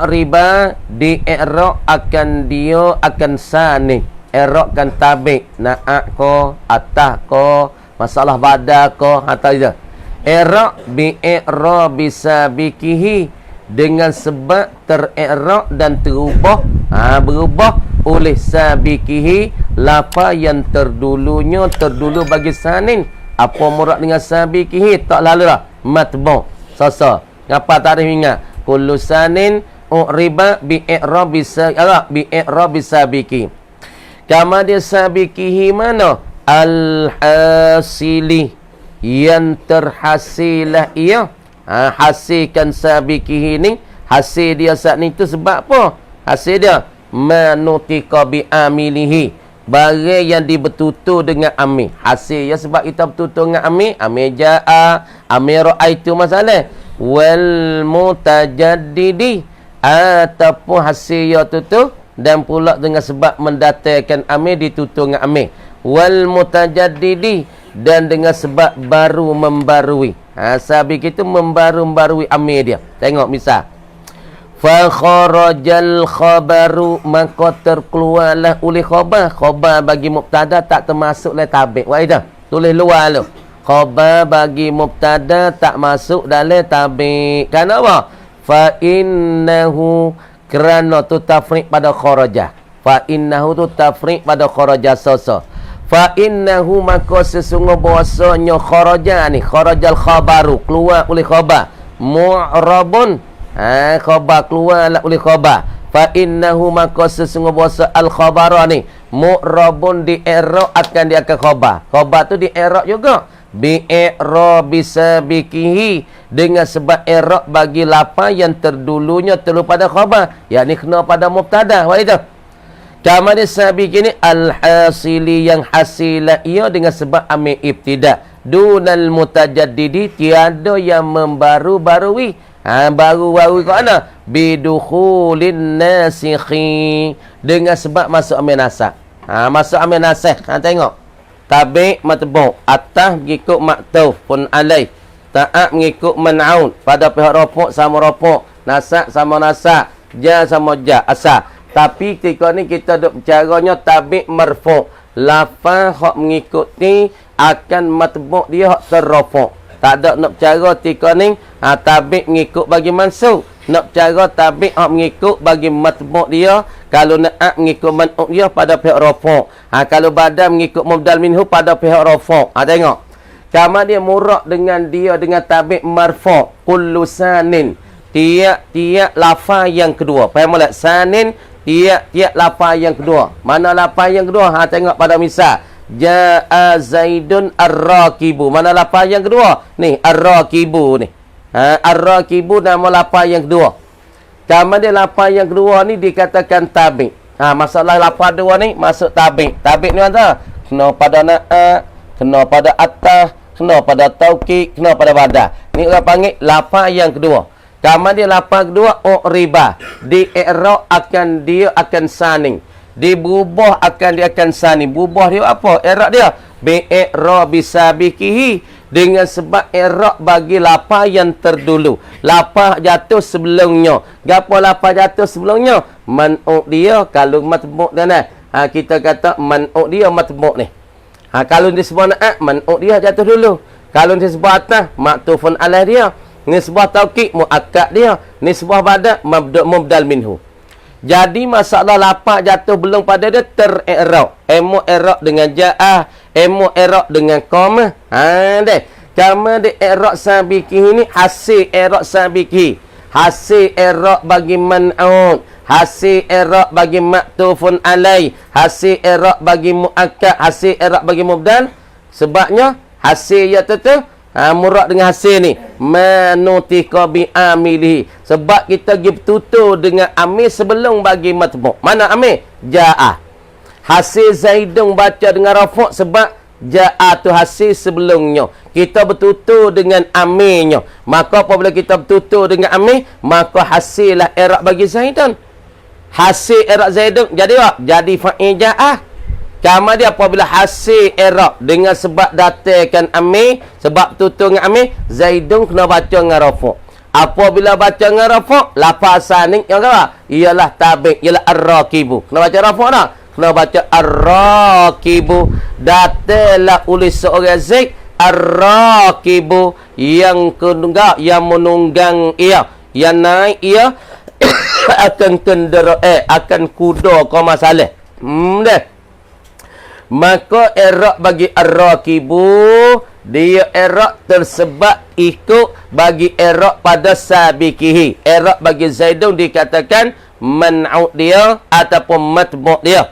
Riba di i'rab akan sani. I'rab kan tabi'. Na'ak ko, atah ko, masalah badak ko, atau itu. I'rab bi i'rab bisabikihi dengan sebab ter-i'rab dan terubah, berubah oleh sabikihi lafaz yang terdulu bagi sanin. Apa murad dengan sabikihi? Tak lalu lah. Matbu'. Sasa. Apa tarikh ingat? Kullu sanin riba bi i'rab bisabiki. Kama dia sabikihi mana? Al-hasili yang terhasilah ia. Hasilkan sabikihi ni, hasil dia saat ni tu sebab apa? Hasil dia manutika bi amilihi, barang yang dibertutur dengan amil. Hasil ya sebab kita bertutur dengan amil. Amil ja'a, amil ra'aitu masalah. Wal mutajaddidi, ataupun hasil ya tu dan pula dengan sebab mendatangkan amil ditutur dengan amil. Wal mutajaddidi, dan dengan sebab baru membarui. Sabik itu membarui amil dia. Tengok misal. Fa kharajal khabaru, maka terkeluarlah oleh khabar. Khabar bagi mubtada tak termasuk dalam tabi'. Wah itu. Tulis luar lu. Khabar bagi mubtada tak masuk dalam tabi'. Kenapa? Fa innahu, kerana tu tafriq pada kharajah. Fa innahu tu tafriq pada kharajah sasa. Fa innahu, maka sesungguh bahasanya kharaja ni, kharajal khabaru, keluar oleh khabar. Mu'rabun, khabar keluarlah oleh khabar. Fa innahu, maka sesungguh bahasa al khabara ni mu'rabun di i'rab akan dia akan khabar. Khabar tu di i'rab juga. Bi i'rab bisabikihi, dengan sebab i'rab bagi lafaz yang terdulunya terlalu pada khabar, yakni kena pada mubtada. Wa itu. Kama dia sabik ini al-hasili, yang hasilah ia dengan sebab amil ibtida. Dunal mutajaddidi, tiada yang membaru-barui. Baru-barui ke mana? Bidukhulin nasikhi, dengan sebab masuk amil nasakh. Masuk amil nasakh. Tengok. Tabi' matbu', atah mengikut maktuf pun alaih. Ta'at mengikut man'aun, pada pihak rafu' sama rafu', nasakh sama nasakh, ja sama ja, asal. Tapi ketika ni kita duk caranya tabi' marfu'. Lafaz hak mengikuti akan matbu' dia hak terrafu'. Tak ada nak cara ketika ni tabi' mengikut bagi mansub. Nak cara tabi' hak mengikut bagi matbu' dia. Kalau na'at mengikut man'ub dia pada pihak rafu'. Kalau badal mengikut mubdal minhu pada pihak rafu'. Tengok. Kama dia murak dengan dia dengan tabi' marfu'. Kullu sanin. Tiap-tiap lafaz yang kedua. Faham tak? Sanin. Tiap-tiap lafaz yang kedua. Mana lafaz yang kedua? Tengok pada misal. Ja'a Zaidun ar-rakibu. Mana lafaz yang kedua? Ni, ar-rakibu ni. Ar-rakibu nama lafaz yang kedua. Kamu dia lafaz yang kedua ni dikatakan tabi'. Masalah lafaz dua ni masuk tabik. Tabik ni mana? Kena pada na'a, kena pada atas, kena pada taukid, kena pada badal. Ni orang panggil lafaz yang kedua. Kemudian lafaz kedua riba. Di i'rab akan dia akan saning. Diberubah dia akan saning. Berubah dia apa? I'rab dia bi i'rab bisabiqihi, dengan sebab i'rab bagi lafaz yang terdulu. Lafaz jatuh sebelumnya. Gapo lafaz jatuh sebelumnya? Man'u dia kalau matbu' dan kita kata man'u dia matbu' ni. Kalau disebut na'a, man'u dia jatuh dulu. Kalau disebut atas, maktufun alaih dia. Nisbah taukid, muakkad dia. Nisbah badal, mubdal minhu. Jadi masalah lafaz jatuh belum pada dia ter-i'rab. Emu i'rab dengan ja'ah, emu i'rab dengan qamah. Deh. Kama di i'rab sabiqi ini hasil i'rab sabiqi. Hasil i'rab bagi man'un, hasil i'rab bagi maktufun alaih, hasil i'rab bagi muakkad, hasil i'rab bagi mubdal. Sebabnya hasil ya tu murad dengan hasil ni manutika bi amilihi, sebab kita pergi bertutur dengan amil sebelum bagi matbu'. Mana amil? Ja'ah. Hasil Zaidun baca dengan rafa' sebab ja'ah tu hasil sebelumnya. Kita bertutur dengan amilnya. Maka apabila kita bertutur dengan amil, maka hasillah i'rab bagi Zaidun. Hasil i'rab Zaidun jadi apa? Jadi fa'il ja'ah. Kemudian apabila hasil i'rab dengan sebab datangkan amil, sebab tutur dengan amil, Zaidun kena baca dengan rafa'. Apabila baca dengan rafa', lafaz saning yang apa? Ialah tabi', ialah ar-raqibu. Kena baca rafa' tak? Kena baca ar-raqibu. Datanglah oleh seorang Zaid ar-raqibu, yang menunggang, ia, yang naik ia akan akan kuda kau masalah. Deh. Maka i'rab bagi ar-raqibu, dia i'rab tersebab ikut bagi i'rab pada sabiqihi. I'rab bagi Zaidun dikatakan man'u dia ataupun matbu' dia.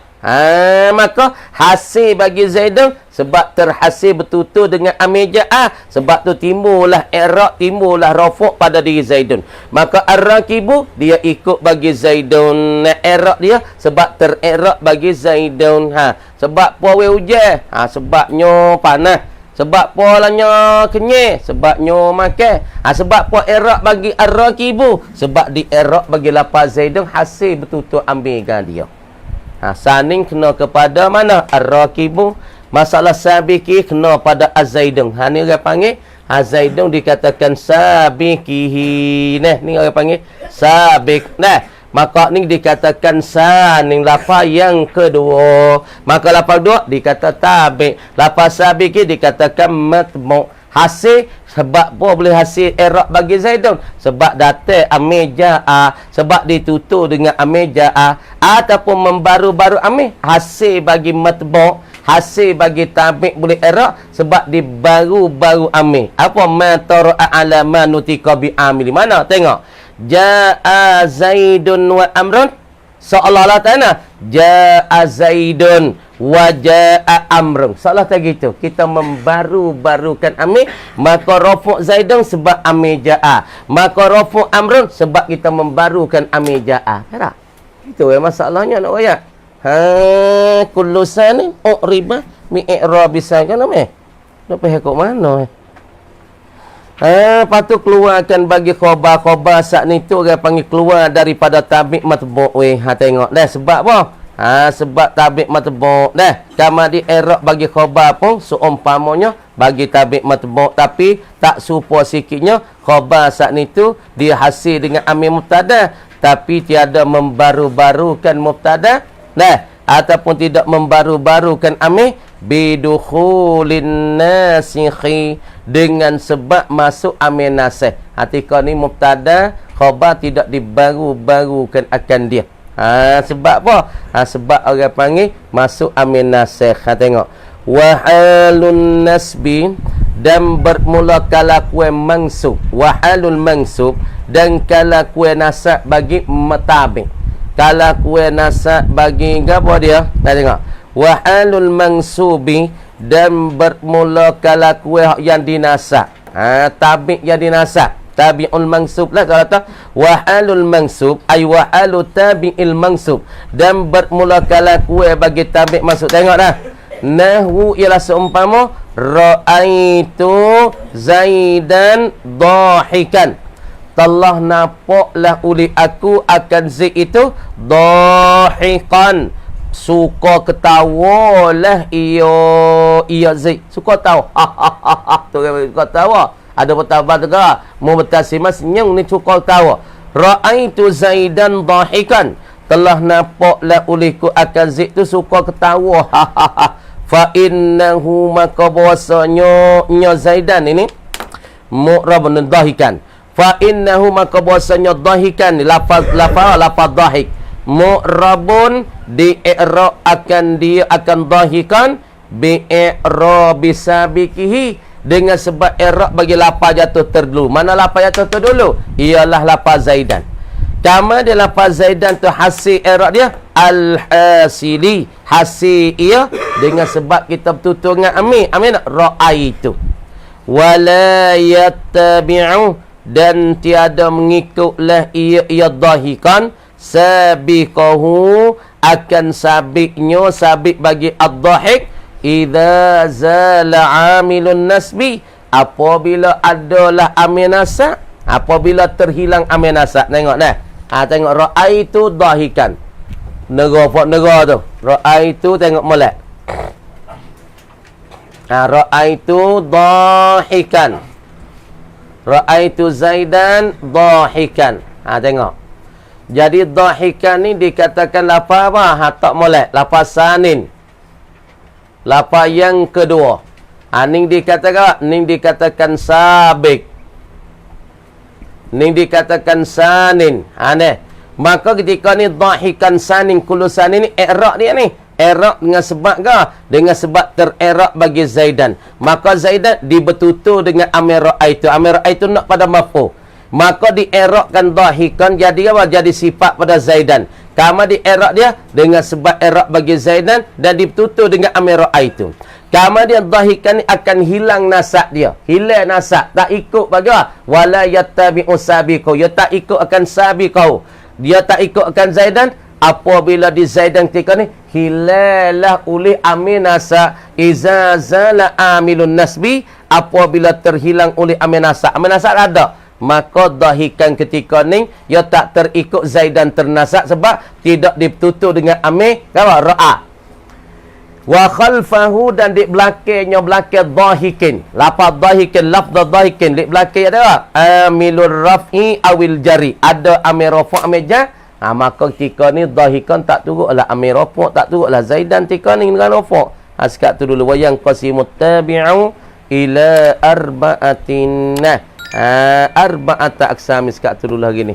Maka hasil bagi Zaidun sebab terhasil bertutur dengan amil ja'ah, sebab tu timbullah i'rab, timbullah rafa' pada diri Zaidun. Maka ar-raqibu dia ikut bagi Zaidun, i'rab dia sebab ter-i'rab bagi Zaidun. Sebab puawe hujan, sebabnya panas. Sebab polanya kenyek, sebabnya makan. Sebab po i'rab bagi ar-raqibu, sebab di i'rab bagi lafaz Zaidun hasil bertutur ambilkan dia. Saning kena kepada mana? Ar-raqibu. Masalah sabiqi kena pada az-Zaidun. Ni orang panggil az-Zaidun dikatakan sabiqihi. Ni orang panggil sabiq. Maka ni dikatakan saning lafaz yang kedua. Maka lafaz dua dikata tabi'. Lafaz sabiqi dikatakan matbu'. Hasil sebab apa boleh hasil i'rab bagi Zaidun? Sebab datang amil ja'ah, sebab ditutur dengan amil ja'ah, ataupun membaru-baru amil hasil bagi matbu', hasil bagi tabi' boleh i'rab sebab dibaru-baru amil. Apa ma tara'a ala ma nutika bi amil? Mana tengok ja'a Zaidun wa amrun, seolah-olah tanah ja'a Zaidun wa ja'a amrun. Salah tak gitu. Kita membaru-barukan amil, maka rafu' Zaidun sebab amil ja'ah, maka rafu' amrun sebab kita membarukan amil ja'ah. Tak? Itu masalahnya nak ayat. Kullu sanin u'riba mi i'rabi sakan namanya. Nak pergi kok mana? Patut keluarkan bagi khabar saat ni tu orang panggil keluar daripada tabi' matbu'. Tengok dah sebab apa? Sebab tabi' matbu' dah. Kama di i'rab bagi khabar pun seumpamanya bagi tabi' matbu', tapi tak serupa sikitnya khabar saat ni tu dia hasil dengan amil mubtada, tapi tiada membaru-barukan mubtada, ataupun tidak membaru-barukan amil bidukhulin nasikhi, dengan sebab masuk amil nasih. Ketika ni mubtada khabar tidak dibaru-barukan akan dia. Sebab apa? Sebab orang panggil masuk amil nasih. Tengok wa halun nasbi, dan bermula kalakuan mansub, wa halul mansub, dan kalakuan nasab bagi matabi'. Kalakuan nasab bagi apa dia? Tengok wa halul mansubi, dan bermula kalakuan yang dinasab, tabi' yang dinasab. tabi'ul mansub lah kalau kata wa halul mansub ay wa halu tabi'il mansub, dan bermula kala kuih bagi tabi' mansub. Tengok dah, nahwu ialah seumpama ra'aitu Zaidan dahikan, telah nampaklah oleh aku akan Zaid itu dahikan, suka ketawalah ia Zaid, suka tawa tu suka tawa. Ada bertabah juga mubtasiman senyum ni suka tawa. Ra'aitu Zaidan dahikan, telah nampaklah olehku akan Zaid tu suka ketawa. Fa innahu, maka bahasanya Zaidan ini mu'rabun dahikan. Fa innahu, maka bahasanya dahikan, lafaz dahik mu'rabun di i'rab akan dia akan dahikan bi i'rab bisabiqihi, dengan sebab i'rab bagi lafaz jatuh terdahulu. Mana lafaz jatuh terdahulu? Ialah lafaz Zaidan. Kama dia lafaz Zaidan tu hasil i'rab dia al-hasili, hasil ia dengan sebab kita bertutur dengan amin ra'aitu. Wala yattabi'u, dan tiada mengikutlah ia dahikan sabiqahu, akan sabiknya, sabik bagi ad-dahik, idza zala amilun nasbi, apabila adalah amil nasab, apabila terhilang amil nasab. Tengok dah. Tengok ra'aitu dahikan. Negara tu. Ra'aitu tengok molek. Ra'aitu dahikan. Ra'aitu Zaidan dahikan. Tengok. Jadi dahikan ni dikatakan lafaz apa? Tak molek. Lafaz sanin. Lafaz yang kedua. Ning dikatakan sabik. Ning dikatakan sanin. Maka ketika ni dahikan sanin kullu sanin ni i'rab dia ni. I'rab dengan sebab ke? Dengan sebab ter-i'rab bagi Zaidan. Maka Zaidan dibertutur dengan amir ra'aitu. Amir ra'aitu nak pada maf'ul. Maka di-i'rabkan dahikan jadi apa? Jadi sifat pada Zaidan. Kama di-i'rab dia dengan sebab i'rab bagi Zaidan dan dibertutur dengan amir ra'aitu. Kama dia dahikan ni akan hilang nasab dia. Hilang nasab. Tak ikut bagi apa? Wala yattabi'u sabiqahu. Dia tak ikut akan sabiqahu. Dia tak ikut akan Zaidan. Apabila di Zaidan ketika ni hilalah oleh amil nasab, iza zala amilun nasbi, apabila terhilang oleh amil nasab. Amil nasab ada, maka dahikan ketika ni ia tak terikut Zaidan ternasab sebab tidak ditutur dengan amil ra'a. Wa khalfahu, dan di belakangnya belakang dahikin, lafaz dahikin, lafaz dahikin di belakang ada amilur raf'i awil jari, ada amil rafa' amil jar. Maka ketika ni dahikan tak turutlah amir rafa', tak turutlah Zaidan ketika ni dengan rafa'. Sekat tu dulu wayang qasimut tabi'u ila arba'atin. Arba'ata aqsam, sekat tu dulu lagi ni.